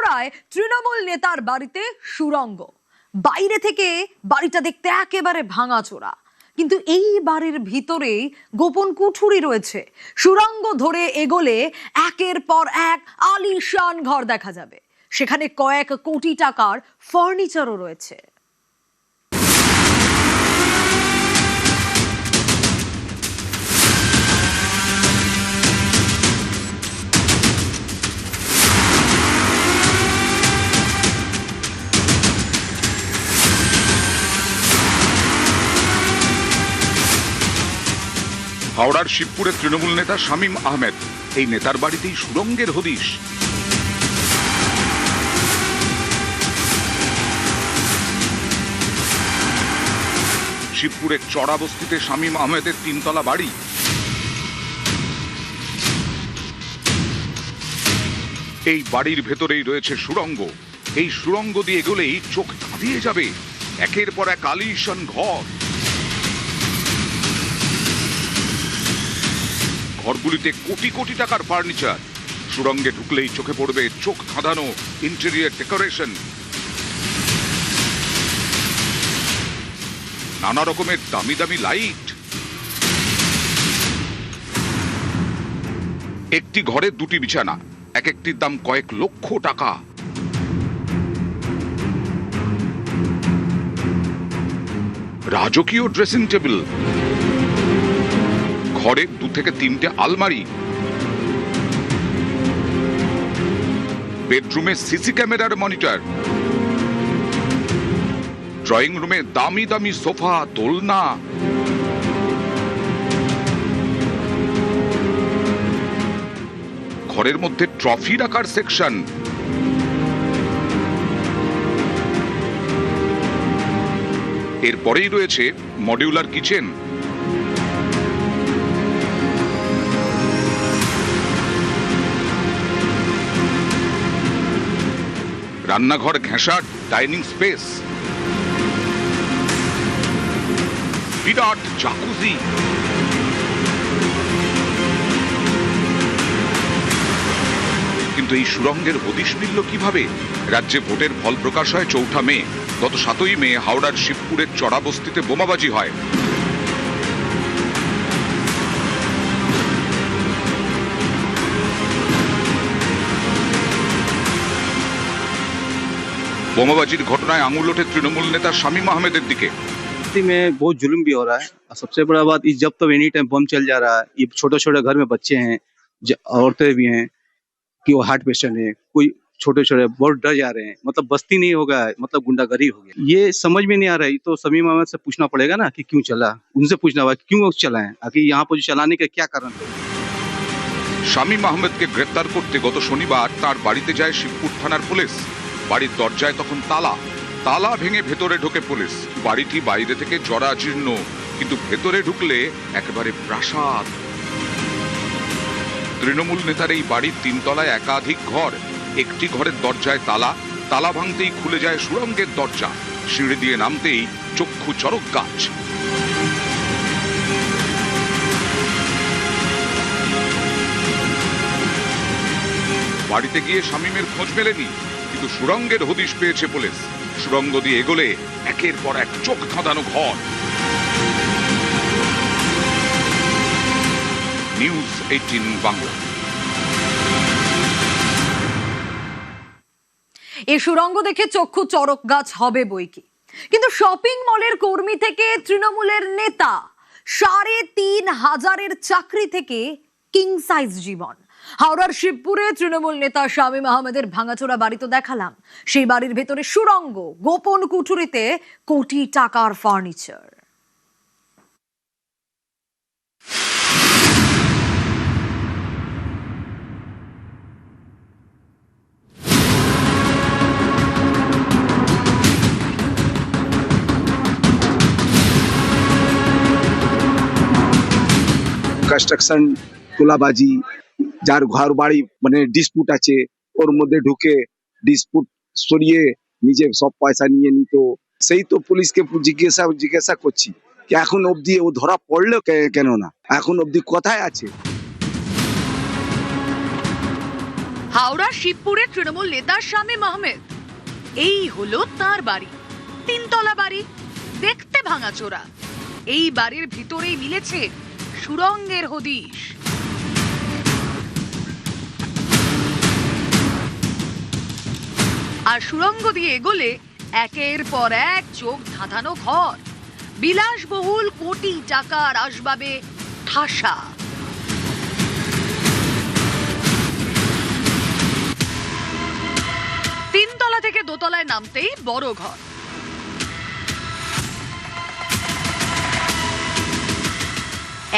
হাওড়ায় তৃণমূল নেতার বাড়িতে সুড়ঙ্গ। বাইরে থেকে বাড়িটা দেখতে একেবারে ভাঙাচোরা, কিন্তু এই বাড়ির ভিতরেই গোপন কুঠুরি রয়েছে। সুড়ঙ্গ ধরে এগোলে একের পর এক আলিশান ঘর দেখা যাবে, সেখানে কয়েক কোটি টাকার ফার্নিচারও রয়েছে। হাওড়ার শিবপুরের তৃণমূল নেতা শামীম আহমেদ, এই নেতার বাড়িতেই সুড়ঙ্গের হদিশ। শিবপুরের চড়া বস্তিতে শামীম আহমেদের 3 তলা বাড়ি। এই বাড়ির ভেতরেই রয়েছে সুড়ঙ্গ। এই সুড়ঙ্গ দিয়ে এগোলেই চোখ ধাঁধিয়ে যাবে একের পর এক আলিশান ঘর। ঘরগুলিতে কোটি কোটি টাকার ফার্নিচার। সুড়ঙ্গে ঢুকলেই চোখে পড়বে চোখ ধাঁধানো ইন্টেরিয়র ডেকোরেশন। নানা রকমের দামি দামি লাইট। একটি ঘরে 2টি বিছানা, এক একটির দাম কয়েক লক্ষ টাকা। রাজকীয় ড্রেসিং টেবিল, ঘরে 2 থেকে 3টে আলমারি, বেডরুমে সিসি ক্যামেরার মনিটর, ড্রয়িং রুমে দামি দামি সোফা, দোলনা। ঘরের মধ্যে ট্রফি রাখার সেকশন। এরপরেই রয়েছে মডিউলার কিচেন। রান্নাঘর ঘেঁষা ডাইনিং স্পেস, বিরাট জাকুজি। কিন্তু এই সুড়ঙ্গের হদিশ মিলল কিভাবে? রাজ্যে ভোটের ফল প্রকাশ হয় 4 মে। গত 7ই মে হাওড়ার শিবপুরের চড়া বস্তিতে বোমাবাজি হয়। বোমাবাজির ঘটনায় আঙুল ওঠে তৃণমূল নেতা শামীম আহমেদের दिखे। में बहुत जुल्म भी हो रहा है। सबसे बड़ा बात इस जब तक एनी टाइम बम चल जा रहा है, ये छोटे छोटे घर में बच्चे हैं, औरतें भी हैं कि वो हार्ट पेशेंट है, कोई छोटे छोटे बहुत डर जा रहे हैं। मतलब बस्ती नहीं हो गया है, मतलब गुंडागर्दी हो गया। ये समझ में नहीं आ रहा है। तो शमीम अहमद से पूछना पड़ेगा ना कि क्यों चला, उनसे पूछना होगा क्यों चला है, आखिर यहाँ पर चलाने का क्या कारण है। শামীম আহমেদকে গ্রেফতার করতে গত শনিবার তার বাড়িতে যায় শিবপুর থানার পুলিশ। বাড়ির দরজায় তখন তালা। তালা ভেঙে ভেতরে ঢোকে পুলিশ। বাড়িটি বাইরে থেকে জরাজীর্ণ, কিন্তু ভেতরে ঢুকলে একেবারে প্রাসাদ। তৃণমূল নেতার এই বাড়ির 3 তলায় একাধিক ঘর। একটি ঘরের দরজায় তালা। তালা ভাঙতেই খুলে যায় সুড়ঙ্গের দরজা। সিঁড়ি দিয়ে নামতেই চক্ষু চরক গাছ। বাড়িতে গিয়ে শামীমের খোঁজ মেলেনি, কিন্তু সুড়ঙ্গের হদিশ পেয়েছে পুলিশ। সুড়ঙ্গ দিয়ে এগোলে একের পর এক চোখ ধাঁধানো ঘর। নিউজ 18 বাংলা। এই সুড়ঙ্গ দেখে চক্ষু চরক গাছ হবে বইকি, কিন্তু শপিং মলের কর্মী থেকে তৃণমূলের নেতা, 3,500 চাকরি থেকে কিং সাইজ জীবন। হাওড়ার শিবপুরে তৃণমূল নেতা শামীম আহমেদের ভাঙাচোরা বাড়ি তো দেখালাম, সেই বাড়ির ভেতরে সুড়ঙ্গ, গোপন কুঠুরিতে কোটি টাকার ফার্নিচার। কনস্ট্রাকশন, তোলাবাজি, যার ঘর বাড়ি মানে ডিসপুট আছে, ওর মধ্যে ঢুকে ডিসপুট সরিয়ে নিজে সব পয়সা নিয়ে নিত। সেই তো পুলিশকে জিজ্ঞাসা করছি कि এখন অবধি ও ধরা পড়লো কেন না, এখন অবধি কোথায় আছে। হাওড়া শিবপুরে তৃণমূল নেতা শামীম আহমেদ, এই হলো তার বাড়ি। 3 তলা বাড়ি, দেখতে ভাঙাচোরা। এই বাড়ির ভিতরেই মিলেছে সুড়ঙ্গের হদিশ। আর সুড়ঙ্গ দিয়ে এগোলে একের পর এক চোখ ধাঁধানো ঘর, বিলাসবহুল কোটি টাকার আসবাবে ঠাসা। তিনতলা থেকে দোতলায় নামতেই বড় ঘর।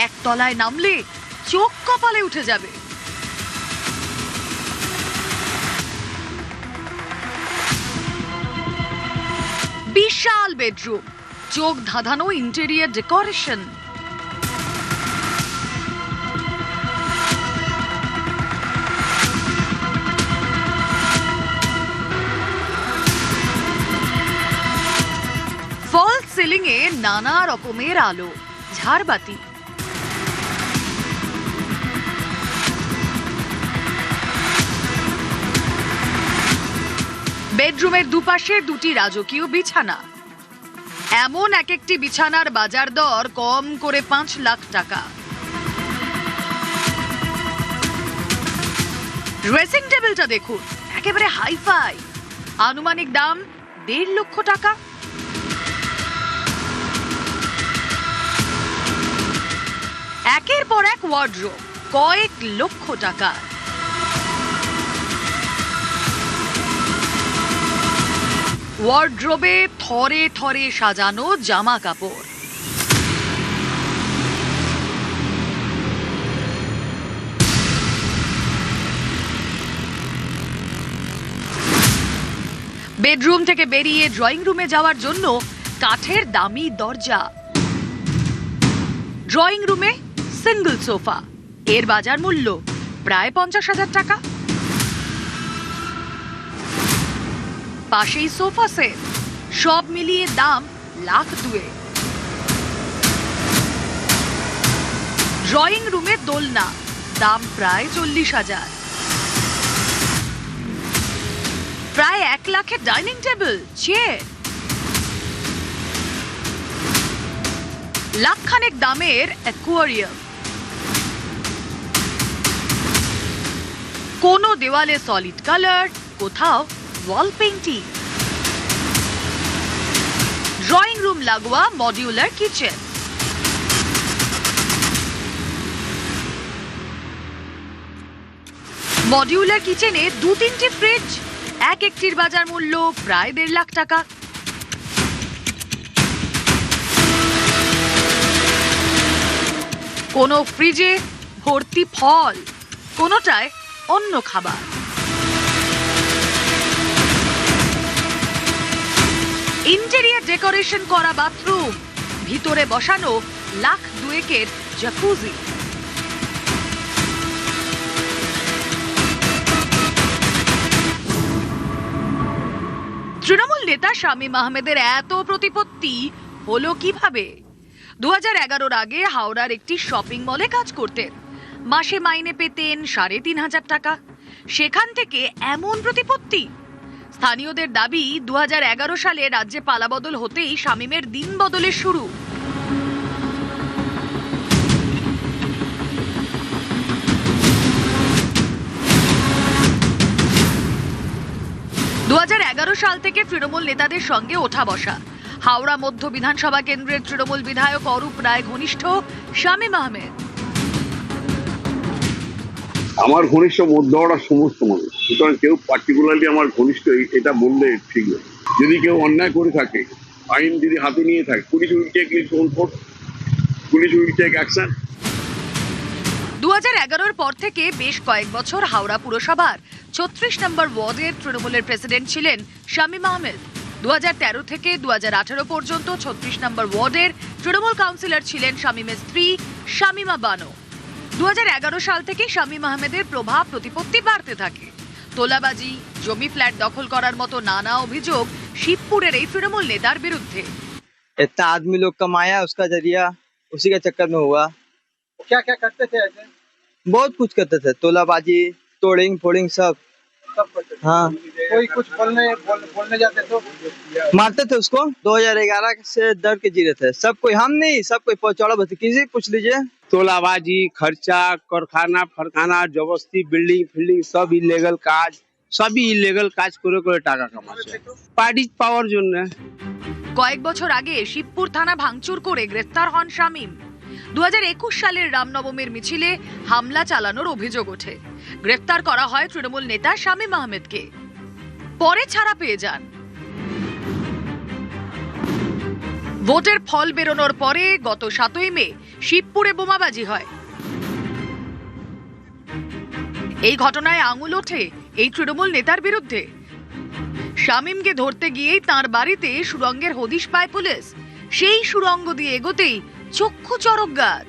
একতলায় নামলে চোখ কপালে উঠে যাবে। বিশাল বেডরুম, চোখ ধাঁধানো ইন্টেরিয়র ডেকোরেশন। ফল সিলিং এ নানা রকমের আলো, ঝাড়বাতি। বেডরুমের দুপাশে দুটি রাজকীয় বিছানা। এমন এক একটি বিছানার বাজার দর কম করে 5 লাখ টাকা। ড্রেসিং টেবিলটা দেখুন, একেবারে হাইফাই, আনুমানিক দাম 1.5 লক্ষ টাকা। একের পর এক ওয়ার্ড্রোব, কয়েক লক্ষ টাকা। ওয়ার্ড্রোবে থরে থরে সাজানো জামা কাপড়। বেডরুম থেকে বেরিয়ে ড্রয়িং রুমে যাওয়ার জন্য কাঠের দামি দরজা। ড্রয়িং রুমে সিঙ্গল সোফা, এর বাজার মূল্য প্রায় 50,000 টাকা। পাশেই সোফা সেট, সব মিলিয়ে দাম 1.2 লাখ। ড্রয়িং রুমে দোলনা, দাম প্রায় 40,000। প্রায় 1 লাখের ডাইনিং টেবিল, চেয়ার। লাখখানেক দামের অ্যাকোয়ারিয়াম। কোনো দেওয়ালে সলিড কালার, কোথাও ওয়াল পেইন্টিং। ড্রয়িং রুম লাগোয়া মডিউলার কিচেন। মডিউলার কিচেনে 2-3টি ফ্রিজ, এক একটির বাজার মূল্য প্রায় 1.5 লাখ টাকা। কোনো ফ্রিজে ভর্তি ফল, কোনোটায় অন্য খাবার। ইন্টেরিয়র ডেকোরেশন করা বাথরুম, ভিতরে বসানো 1.2 লাখের জাকুজি। তৃণমূল নেতা শামীম আহমেদের এত প্রতিপত্তি হলো কিভাবে? 2011-র আগে হাওড়ার একটি শপিং মলে কাজ করতেন। মাসে মাইনে পেতেন 3,500 টাকা। সেখান থেকে এমন প্রতিপত্তি। স্থানীয়দের দাবি 2011 সালে রাজ্যে পালাবদল হতেই শামীমের দিন বদলের শুরু। সাল থেকে তৃণমূল নেতাদের সঙ্গে ওঠা বসা। হাওড়া মধ্য বিধানসভা কেন্দ্রের তৃণমূল বিধায়ক অরূপ রায় ঘনিষ্ঠ শামীম আহমেদ। আমার ঘনিষ্ঠ মধ্যহরা সমস্ত মানুষ, সুতরাং কেউ পার্টিকুলারলি আমার ঘনিষ্ঠ এটা বললে ঠিক নয়। যদি কেউ অন্যায় করে থাকে, আইন যদি হাতে নিয়ে থাকে, police will take its own course, police will take action. 2011-র পর থেকে বেশ কয়েক বছর হাওড়া পুরসভার 36 নম্বর ওয়ার্ডের তৃণমূলের প্রেসিডেন্ট ছিলেন শামীম আহমেদ। 2013 থেকে 2018 পর্যন্ত 36 নম্বর ওয়ার্ডের তৃণমূল কাউন্সিলর ছিলেন শামীমের স্ত্রী শামীমা বানো। 2011 সাল থেকে শামীম আহমেদের প্রভাব প্রতিপত্তি বাড়তে থাকে। তোলাবাজি, জমি ফ্ল্যাট দখল করার মতো নানা অভিযোগ শিবপুরের এই তৃণমূল নেতার বিরুদ্ধে। इतना आदमी लोग कमाया, उसका जरिया उसी के चक्कर में हुआ। क्या क्या करते थे ऐसे? बहुत कुछ करते थे, तोलाबाजी, तोड़ेंगे फोड़ेंगे सब। हाँ, कोई कुछ बोलने जाते तो मारते थे उसको। 2011 से डर के जी रहे थे सब कोई, हम नहीं, सब कोई चौड़ा बस्ती, किसी पूछ लीजिए। তোলাবাজি খরচা কারখানা ফারখানা জবরদস্তি বিল্ডিং ফিল্ডিং সব ইলিগাল কাজ, সবই ইলিগাল কাজ করে করে টাকা কামাচ্ছে পার্টি পাওয়ার জন্য। কয়েক বছর আগে শিবপুর থানা ভাঙচুর করে গ্রেফতার হন শামীম। 2021 সালের রামনবমীর মিছিলে হামলা চালানোর অভিযোগ ওঠে। গ্রেফতার করা হয় তৃণমূল নেতা শামীম আহমেদকে, পরে ছাড়া পেয়ে যান। ভোটের ফল বেরোনোর পরে গত 7ই মে শিবপুরে বোমাবাজি হয়। এই ঘটনায় আঙুল ওঠে এই তৃণমূল নেতার বিরুদ্ধে। শামীমকে ধরতে গিয়েই তার বাড়িতে সুড়ঙ্গের হদিশ পায় পুলিশ। সেই সুড়ঙ্গ দিয়ে এগোতেই চক্ষু চড়ক গাছ।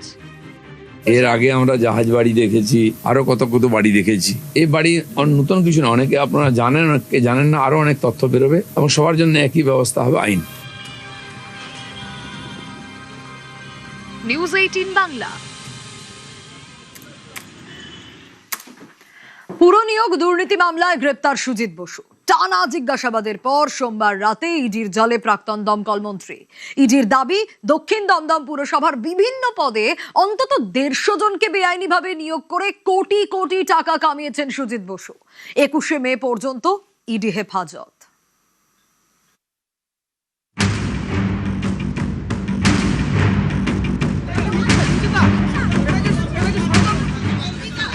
এর আগে আমরা জাহাজ বাড়ি দেখেছি, আরো কত কত বাড়ি দেখেছি। এই বাড়ি নতুন কিছু না, অনেকে আপনারা জানেন, অনেকে জানেন না, আরো অনেক তথ্য বেরোবে এবং সবার জন্য একই ব্যবস্থা হবে, আইন। নিউজ 18 বাংলা। পুর নিয়োগ দুর্নীতি মামলায় গ্রেপ্তার সুজিত বসু। টানা জিজ্ঞাসাবাদের পর সোমবার রাতে ইডির জালে প্রাক্তন দমকল মন্ত্রী। ইডির দাবি, দক্ষিণ দমদম পুরসভার বিভিন্ন পদে অন্তত 150 জনকে বেআইনিভাবে নিয়োগ করে কোটি কোটি টাকা কামিয়েছেন সুজিত বসু। 21শে মে পর্যন্ত ইডি হেফাজত।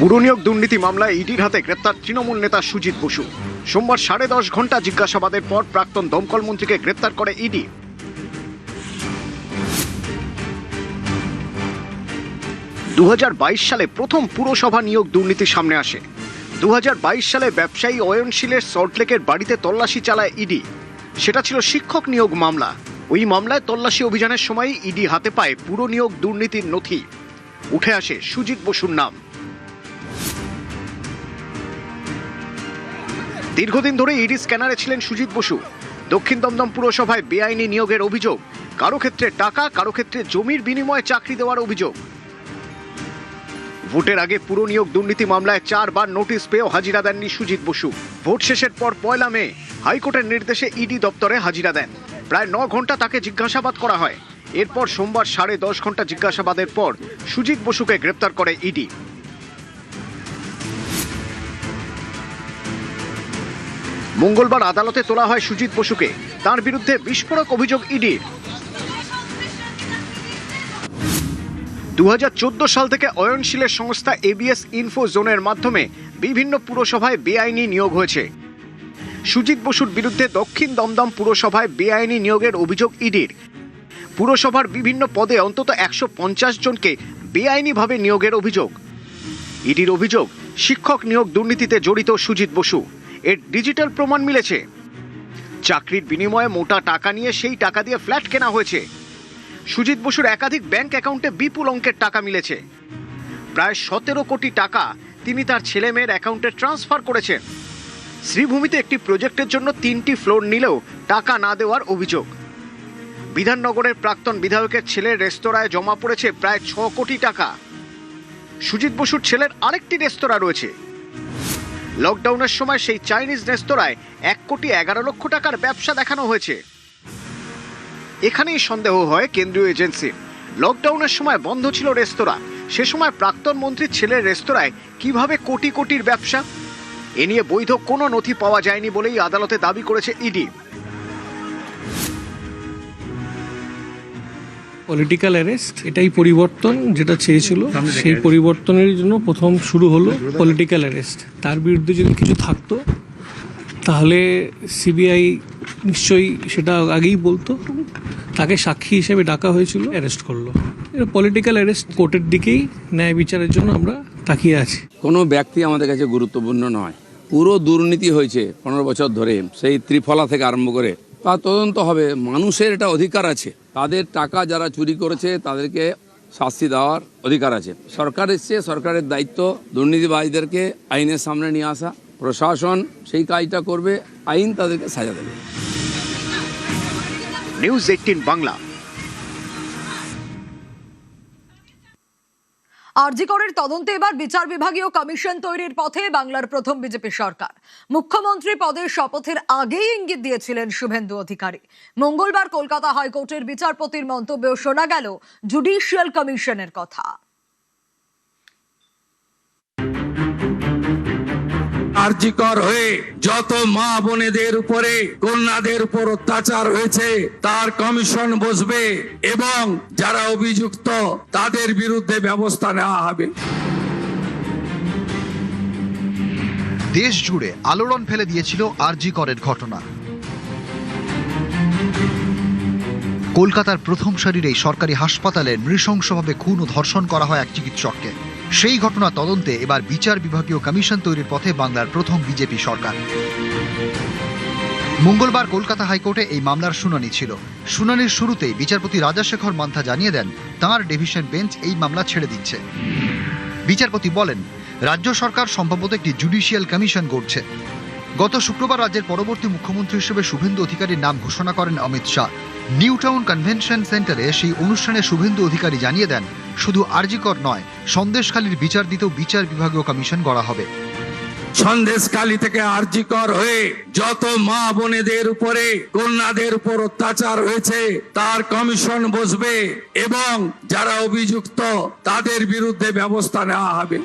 পুরনিয়োগ দুর্নীতি মামলায় ইডির হাতে গ্রেপ্তার তৃণমূল নেতা সুজিত বসু। সোমবার 10.5 ঘন্টা জিজ্ঞাসাবাদের পর প্রাক্তন দমকল মন্ত্রীকে গ্রেপ্তার করে ইডি। 2022 সালে প্রথম পুরসভা নিয়োগ দুর্নীতি সামনে আসে। 2022 সালে ব্যবসায়ী অয়নশীলের সল্টলেকের বাড়িতে তল্লাশি চালায় ইডি। সেটা ছিল শিক্ষক নিয়োগ মামলা। ওই মামলায় তল্লাশি অভিযানের সময় ইডি হাতে পায় পুর নিয়োগ দুর্নীতির নথি। উঠে আসে সুজিত বসুর নাম। দীর্ঘদিন ধরে ইডি স্ক্যানারে ছিলেন সুজিত বসু। দক্ষিণ দমদম পুরসভায় বেআইনি নিয়োগের অভিযোগ, কারো ক্ষেত্রে টাকা, কারো ক্ষেত্রে জমির বিনিময়ে চাকরি দেওয়ার অভিযোগ। ভোটের আগে পুর নিয়োগ দুর্নীতি মামলায় 4 বার নোটিশ পেয়েও হাজিরা দেননি সুজিত বসু। ভোট শেষের পর 1 মে হাইকোর্টের নির্দেশে ইডি দপ্তরে হাজিরা দেন। প্রায় 9 ঘন্টা তাকে জিজ্ঞাসাবাদ করা হয়। এরপর সোমবার 10.5 ঘন্টা জিজ্ঞাসাবাদের পর সুজিত বসুকে গ্রেপ্তার করে ইডি। মঙ্গলবার আদালতে তোলা হয় সুজিত বসুকে। তার বিরুদ্ধে বিস্ফোরক অভিযোগ ইডির। 2014 সাল থেকে অয়নশীলের সংস্থা এবিএস ইনফো জোনের মাধ্যমে বিভিন্ন পুরসভায় বেআইনি নিয়োগ হয়েছে। সুজিত বসুর বিরুদ্ধে দক্ষিণ দমদম পুরসভায় বেআইনি নিয়োগের অভিযোগ ইডির। পুরসভার বিভিন্ন পদে অন্তত 150 জনকে বেআইনিভাবে নিয়োগের অভিযোগ। ইডির অভিযোগ, শিক্ষক নিয়োগ দুর্নীতিতে জড়িত সুজিত বসু। এর ডিজিটাল প্রমাণ মিলেছে। চাকরির বিনিময়ে মোটা টাকা নিয়ে সেই টাকা দিয়ে ফ্ল্যাট কেনা হয়েছে। সুজিত বসুর একাধিক ব্যাংক অ্যাকাউন্টে বিপুল অঙ্কের টাকা মিলেছে। প্রায় 17 কোটি টাকা তিনি তার ছেলে মেয়ের অ্যাকাউন্টে ট্রান্সফার করেছেন। শ্রীভূমিতে একটি প্রজেক্টের জন্য 3টি ফ্লোর নিলেও টাকা না দেওয়ার অভিযোগ। বিধাননগরের প্রাক্তন বিধায়কের ছেলের রেস্তোরাঁয় জমা পড়েছে প্রায় 6 কোটি টাকা। সুজিত বসুর ছেলের আরেকটি রেস্তোরাঁ রয়েছে। লকডাউনের সময় সেই চাইনিজ রেস্তোরাঁয় 1 কোটি 11 লক্ষ টাকার ব্যবসা দেখানো হয়েছে। এখানেই সন্দেহ হয় কেন্দ্রীয় এজেন্সির। লকডাউনের সময় বন্ধ ছিল রেস্তোরাঁ, সে সময় প্রাক্তন মন্ত্রীর ছেলের রেস্তোরাঁয় কিভাবে কোটি কোটির ব্যবসা? এ নিয়ে বৈধ কোনো নথি পাওয়া যায়নি বলেই আদালতে দাবি করেছে ইডি। পলিটিক্যাল অ্যারেস্ট, এটাই পরিবর্তন যেটা চেয়েছিল, সেই পরিবর্তনের জন্য প্রথম শুরু হলো পলিটিক্যাল অ্যারেস্ট। তার বিরুদ্ধে যদি কিছু থাকতো তাহলে সিবিআই নিশ্চয়ই সেটা আগেই বলতো। তাকে সাক্ষী হিসেবে ডাকা হয়েছিল, অ্যারেস্ট করলো। এটা পলিটিক্যাল অ্যারেস্ট। কোর্টের দিকেই ন্যায় বিচারের জন্য আমরা তাকিয়ে আছি। কোনো ব্যক্তি আমাদের কাছে গুরুত্বপূর্ণ নয়। পুরো দুর্নীতি হয়েছে 15 বছর ধরে, সেই ত্রিফলা থেকে আরম্ভ করে। তা তদন্ত হবে। মানুষের এটা অধিকার আছে, তাদের টাকা যারা চুরি করেছে তাদেরকে শাস্তি দেওয়ার অধিকার আছে। সরকার এসছে, সরকারের দায়িত্ব দুর্নীতিবাজদেরকে আইনের সামনে নিয়ে আসা। প্রশাসন সেই কাজটা করবে, আইন তাদেরকে সাজা দেবে। নিউজ 18 বাংলা। আরজি করের তদন্তে এবার বিচার বিভাগীয় কমিশন তৈরির পথে বাংলার প্রথম বিজেপি সরকার। মুখ্যমন্ত্রী পদের শপথের আগেই ইঙ্গিত দিয়েছিলেন শুভেন্দু অধিকারী। মঙ্গলবার কলকাতা হাইকোর্টের বিচারপতির মন্তব্যেও শোনা গেল জুডিশিয়াল কমিশনের কথা। আরজিকর হয়ে যত মা বোনেদের উপরে কন্যাদের উপর অত্যাচার হয়েছে তার কমিশন বসবে এবং যারা অভিযুক্ত তাদের বিরুদ্ধে ব্যবস্থা নেওয়া হবে। দেশ জুড়ে আলোড়ন ফেলে দিয়েছিল আরজি করের ঘটনা। কলকাতার প্রথম সারির এই সরকারি হাসপাতালে নৃশংসভাবে খুন ও ধর্ষণ করা হয় এক চিকিৎসককে। সেই ঘটনা তদন্তে এবার বিচার বিভাগীয় কমিশন তৈরির পথে বাংলার প্রথম বিজেপি সরকার। মঙ্গলবার কলকাতা হাইকোর্টে এই মামলার শুনানি ছিল। শুনানির শুরুতেই বিচারপতি রাজাশেখর মান্থা জানিয়ে দেন তাঁর ডিভিশন বেঞ্চ এই মামলা ছেড়ে দিচ্ছে। বিচারপতি বলেন, রাজ্য সরকার সম্ভবত একটি জুডিশিয়াল কমিশন গড়ছে। গত শুক্রবার রাজ্যের পরবর্তী মুখ্যমন্ত্রী হিসেবে শুভেন্দু অধিকারীর নাম ঘোষণা করেন Amit Shah. New town convention সেন্টারে সেই অনুষ্ঠানে শুভেন্দু অধিকারী জানিয়ে দেন, শুধু আরজিকর নয়, সন্দেশখালীর বিচার দিতেও বিচার বিভাগীয় কমিশন গড়া হবে। সন্দেশখালী থেকে আরজিকর হয়ে যত মা বোনেদের উপরে কন্যাদের উপর অত্যাচার হয়েছে তার কমিশন বসবে এবং যারা অভিযুক্ত তাদের বিরুদ্ধে ব্যবস্থা নেওয়া হবে।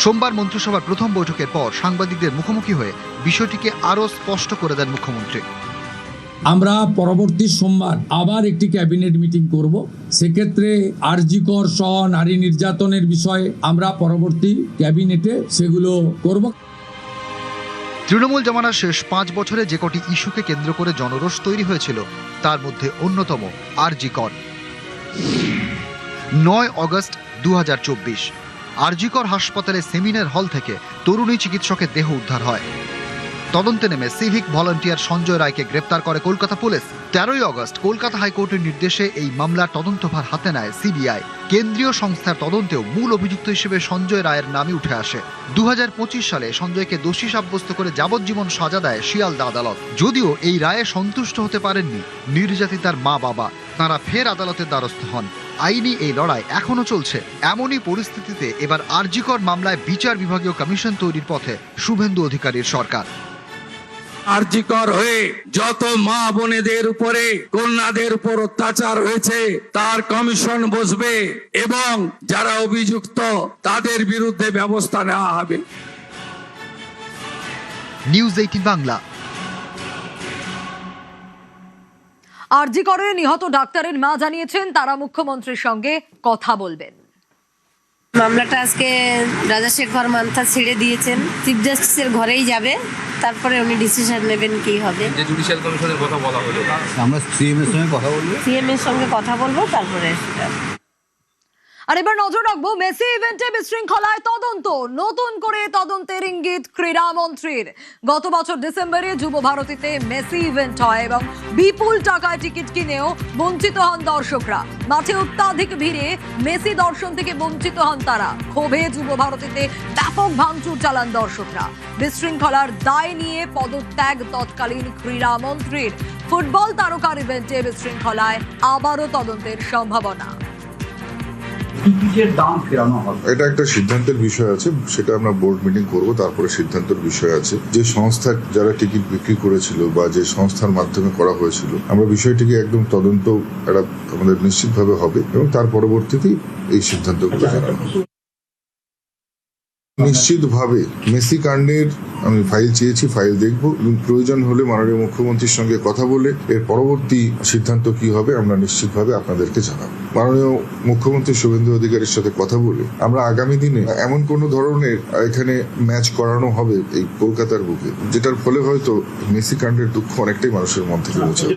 সোমবার মন্ত্রিসভার প্রথম বৈঠকের পর সাংবাদিকদের মুখোমুখি হয়ে বিষয়টিকে আরও স্পষ্ট করে দেন মুখ্যমন্ত্রী। আমরা পরবর্তী সোমবার আবার একটি ক্যাবিনেট মিটিং করব। সেক্ষেত্রে আরজিকর সহ নারী নির্যাতনের বিষয়ে আমরা পরবর্তী ক্যাবিনেটে সেগুলো করব। তৃণমূল জমানার শেষ 5 বছরে যে কটি ইস্যুকে কেন্দ্র করে জনরোষ তৈরি হয়েছিল তার মধ্যে অন্যতম আরজিকর। 9 আগস্ট 2024 আরজিকর হাসপাতালে সেমিনার হল থেকে তরুণী চিকিৎসকের দেহ উদ্ধার হয়। তদন্তে নেমে সিভিক ভলান্টিয়ার সঞ্জয় রায়কে গ্রেপ্তার করে কলকাতা পুলিশ। 13 আগস্ট কলকাতা হাইকোর্টের নির্দেশে এই মামলার তদন্তভার হাতে নেয় সিবিআই। কেন্দ্রীয় সংস্থার তদন্তেও মূল অভিযুক্ত হিসেবে সঞ্জয় রায়ের নামই উঠে আসে। 2025 সালে সঞ্জয়কে দোষী সাব্যস্ত করে যাবজ্জীবন সাজা দেয় শিয়ালদা আদালত। যদিও এই রায়ে সন্তুষ্ট হতে পারেননি নির্যাতিতার মা বাবা, তাঁরা ফের আদালতের দ্বারস্থ হন। আইনি এই লড়াই এখনো চলছে। এমনই পরিস্থিতিতে এবার আরজিকর মামলায় বিচার বিভাগীয় কমিশন তৈরির পথে শুভেন্দু অধিকারীর সরকার। আরজিকর হয়ে যত মা বোনেদের উপরে কন্যাদের উপর অত্যাচার হয়েছে তার কমিশন বসবে এবং যারা অভিযুক্ত তাদের বিরুদ্ধে ব্যবস্থা নেওয়া হবে। নিউজ 18 বাংলা। আরজি করে নিহত ডাক্তারের মা জানিয়েছেন তারা মুখ্যমন্ত্রীর সঙ্গে কথা বলবেন। মামলাটা আজকে রাজাশেখর মান্থা ছেড়ে দিয়েছেন, চিফ জাস্টিসের ঘরেই যাবে, তারপরে উনি ডিসিশন নেবেন কি হবে। যে জুডিশিয়াল কমিশনের কথা বলা হলো, আমরা সিএম এর সঙ্গে কথা বলবো, তারপরে আর এবার নজর রাখবো মেসি ইভেন্টে বিশৃঙ্খলায় তদন্ত। নতুন করে তদন্তের ইঙ্গিত ক্রীড়ামন্ত্রীর। গত বছর ডিসেম্বরে যুব ভারতীতে মেসি ইভেন্ট হয় এবং বিপুল টাকায় টিকিট কিনেও বঞ্চিত হন দর্শকরা। মাঠে অত্যাধিক ভিড়ে মেসি দর্শন থেকে বঞ্চিত হন তারা। ক্ষোভে যুব ভারতীতে ব্যাপক ভাঙচুর চালান দর্শকরা। বিশৃঙ্খলার দায় নিয়ে পদত্যাগ তৎকালীন ক্রীড়ামন্ত্রীর। ফুটবল তারকার ইভেন্টে বিশৃঙ্খলায় আবারও তদন্তের সম্ভাবনা। এটা একটা সিদ্ধান্তের বিষয় আছে, সেটা আমরা বোর্ড মিটিং করব, তারপরে সিদ্ধান্তের বিষয় আছে। যে সংস্থা যারা টিকিট বিক্রি করেছিল বা যে সংস্থার মাধ্যমে করা হয়েছিল, আমরা বিষয়টিকে একদম তদন্ত এটা আমাদের নিশ্চিতভাবে হবে এবং তার পরবর্তীতেই এই সিদ্ধান্তগুলো জানানো হবে। নিশ্চিতভাবে মেসি কাণ্ডের আমি ফাইল চেয়েছি, ফাইল দেখব এবং প্রয়োজন হলে মাননীয় মুখ্যমন্ত্রীর সঙ্গে কথা বলে এর পরবর্তী সিদ্ধান্ত কি হবে আমরা নিশ্চিতভাবে আপনাদেরকে জানাবো। মাননীয় মুখ্যমন্ত্রী শুভেন্দু অধিকারীর সাথে কথা বলে আমরা আগামী দিনে এমন কোন ধরনের এখানে ম্যাচ করানো হবে এই কলকাতার বুকে, যেটার ফলে হয়তো মেসি কাণ্ডের দুঃখ অনেকটাই মানুষের মন থেকে মুছে।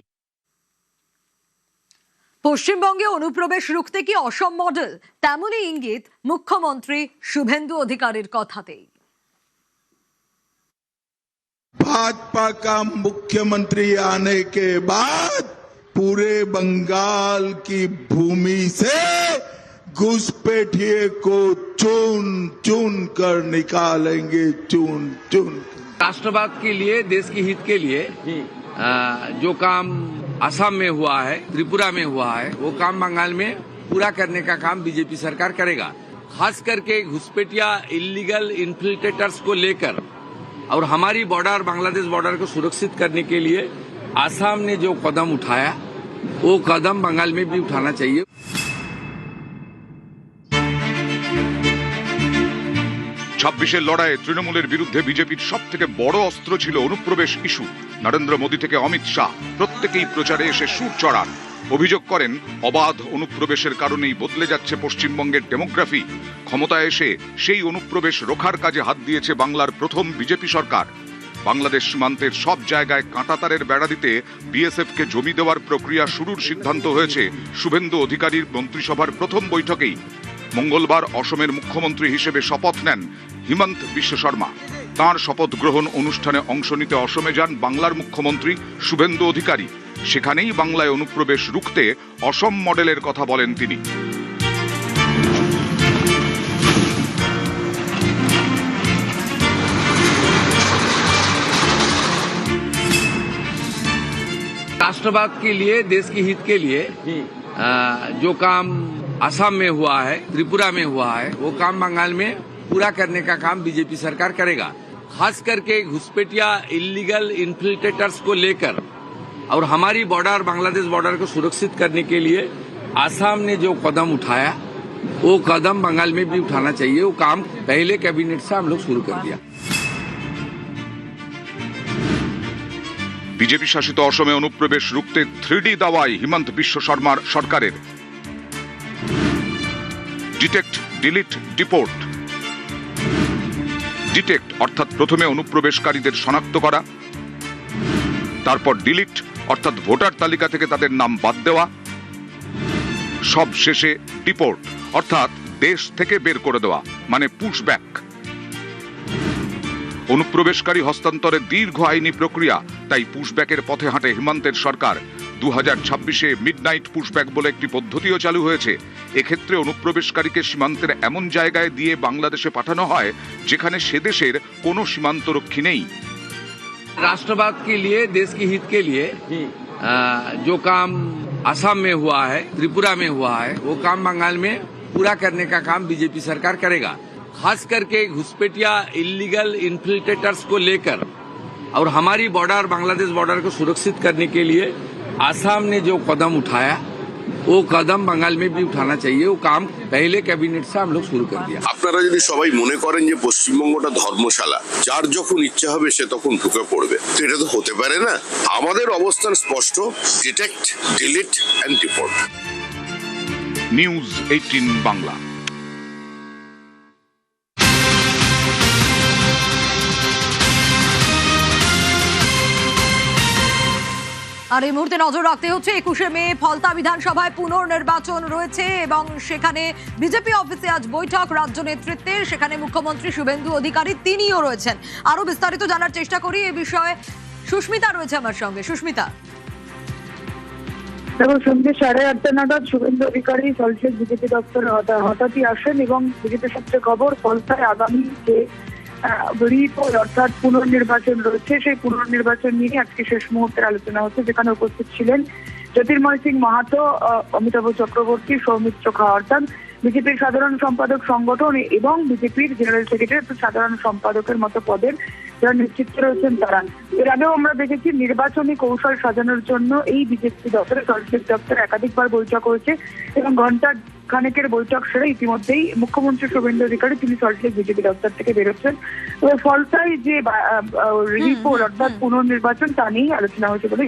পশ্চিমবঙ্গে অনুপ্রবেশ রুখতে কি অসম মডেল, তেমনই ইঙ্গিত মুখ্যমন্ত্রী শুভেন্দু অধিকারীর কথাতেই। भाजपा का मुख्यमंत्री आने के बाद पूरे बंगाल की भूमि से घुसपैठिए को चुन चुन कर निकालेंगे, चुन चुन। राष्ट्रवाद के लिए, देश के हित के लिए जो काम असम में हुआ है, त्रिपुरा में हुआ है, वो काम बंगाल में पूरा करने का काम बीजेपी सरकार करेगा। खास करके घुसपैठिया इलीगल इन्फिल्ट्रेटर्स को लेकर और हमारी बॉर्डर बांग्लादेश बॉर्डर को सुरक्षित करने के लिए आसाम ने जो कदम उठाया वो कदम बंगाल में भी उठाना चाहिए। ছাব্বিশের লড়াইয়ে তৃণমূলের বিরুদ্ধে বিজেপির সব থেকে বড় অস্ত্র ছিল অনুপ্রবেশ ইস্যু। নরেন্দ্র মোদী থেকে অমিত শাহ প্রত্যেকেই প্রচারে এসে সুর চড়ান, অভিযোগ করেন অবাধ অনুপ্রবেশের কারণেই বদলে যাচ্ছে পশ্চিমবঙ্গের ডেমোগ্রাফি। ক্ষমতায় এসে সেই অনুপ্রবেশ রোখার কাজে হাত দিয়েছে বাংলার প্রথম বিজেপি সরকার। বাংলাদেশ সীমান্তের সব জায়গায় কাঁটাতারের বেড়া দিতে বিএসএফকে জমি দেওয়ার প্রক্রিয়া শুরুর সিদ্ধান্ত হয়েছে শুভেন্দু অধিকারীর মন্ত্রিসভার প্রথম বৈঠকেই। মঙ্গলবার অসমের মুখ্যমন্ত্রী হিসেবে শপথ নেন হিমন্ত বিশ্ব শর্মা। তাঁর শপথ গ্রহণ অনুষ্ঠানে অংশ নিতে অসমে যান বাংলার মুখ্যমন্ত্রী শুভেন্দু অধিকারী। সেখানেই বাংলায় অনুপ্রবেশ রুখতে অসম মডেলের কথা বলেন তিনি। राष्ट्रवाद के लिए, देश के हित के लिए जो काम असम में हुआ है, त्रिपुरा में हुआ है, वो काम बंगाल में पूरा करने का काम बीजेपी सरकार करेगा। खास करके घुसपैठिया इलीगल इन्फिल्ट्रेटर्स को लेकर और हमारी बॉर्डर बांग्लादेश बॉर्डर को सुरक्षित करने के लिए आसाम ने जो कदम उठाया वो कदम बंगाल में भी उठाना चाहिए। वो काम पहले कैबिनेट से हम लोग शुरू कर दिया। বিজেপি শাসিত অসমে অনুপ্রবেশ রুখতে 3D দাওয়াই হিমন্ত বিশ্ব শর্মার সরকারের। Detect, delete, deport. ডিটেক্ট অর্থাৎ প্রথমে অনুপ্রবেশকারীদের শনাক্ত করা, তারপর ডিলিট অর্থাৎ ভোটার তালিকা থেকে তাদের নাম বাদ দেওয়া, সব শেষে ডিপোর্ট অর্থাৎ দেশ থেকে বের করে দেওয়া, মানে পুশব্যাক। অনুপ্রবেশকারী হস্তান্তরের দীর্ঘ আইনি প্রক্রিয়া, তাই পুশব্যাকের পথে হাঁটে হিমন্তের সরকার। 2026-এ মিডনাইট পুশব্যাক বলে একটি পদ্ধতিও চালু হয়েছে। এক্ষেত্রে অনুপ্রবেশকারীকে সীমান্তের এমন জায়গায় দিয়ে বাংলাদেশে পাঠানো হয় যেখানে সে দেশের কোনো সীমান্তরক্ষী নেই। राष्ट्रवाद के लिए, देश के हित के लिए जो काम असम में हुआ है, त्रिपुरा में हुआ है, वो काम बंगाल में पूरा करने का काम बीजेपी सरकार करेगा। खास करके घुसपैठिया इलीगल इन्फिल्ट्रेटर्स को लेकर और हमारी बॉर्डर बांग्लादेश बॉर्डर को सुरक्षित करने के लिए आसाम ने जो कदम उठाया वो कदम बंगाल में भी उठाना चाहिए। वो काम पहले कैबिनेट से हम लोग शुरू कर दिया। আপনারা যদি সবাই মনে করেন যে পশ্চিমবঙ্গটা ধর্মশালা, যার যখন ইচ্ছা হবে সে তখন ঢুকে পড়বে, তো এটা তো হতে পারে না। আমাদের অবস্থান স্পষ্ট, detect, delete and deport. News 18 Bangla. আর এই মুহূর্তে নজর রাখতে হচ্ছে 21শে মে ফলতা বিধানসভায় পুনর্নির্বাচন রয়েছে এবং সেখানে বিজেপি অফিসে আজ বৈঠক রাজ্য নেতৃত্বের। সেখানে মুখ্যমন্ত্রী শুভেন্দু অধিকারী তিনিও রয়েছেন। আরো বিস্তারিত জানার চেষ্টা করি এ বিষয়ে। সুস্মিতা রয়েছে আমার সঙ্গে। সুস্মিতা, দেখো, সন্ধ্যে 8:30 নাগাদ শুভেন্দু অধিকারী সল্টলেক বিজেপি দপ্তরে হঠাৎই আসেন এবং বিজেপি সূত্রে খবর ফলতায় আগামী যে রিপোর্ট অর্থাৎ পুনর্নির্বাচন রয়েছে সেই পুনর্নির্বাচন নিয়ে আজকে শেষ মুহূর্তের আলোচনা হচ্ছে, যেখানে উপস্থিত ছিলেন জ্যোতির্ময় সিং মাহাতো, অমিতাভ চক্রবর্তী, সৌমিত্র খাওয়ারদান, বিজেপির সাধারণ সম্পাদক সংগঠন এবং বিজেপির জেনারেল সেক্রেটারি সাধারণ সম্পাদকের মতো পদের যারা নেতৃত্বে রয়েছেন তারা। এর আগেও আমরা দেখেছি নির্বাচনী কৌশল সাজানোর জন্য এই বিজেপি দপ্তরে সল্টলেক দপ্তরে একাধিকবার বৈঠক হয়েছে এবং ঘন্টা খানেকের বৈঠক সেরে ইতিমধ্যেই মুখ্যমন্ত্রী শুভেন্দু অধিকারী তিনি সল্টলেক বিজেপি দপ্তর থেকে বেরোচ্ছেন। তবে ফলতায় যে রিপোর্ট অর্থাৎ পুনর্নির্বাচন তা নিয়েই আলোচনা হয়েছে বলে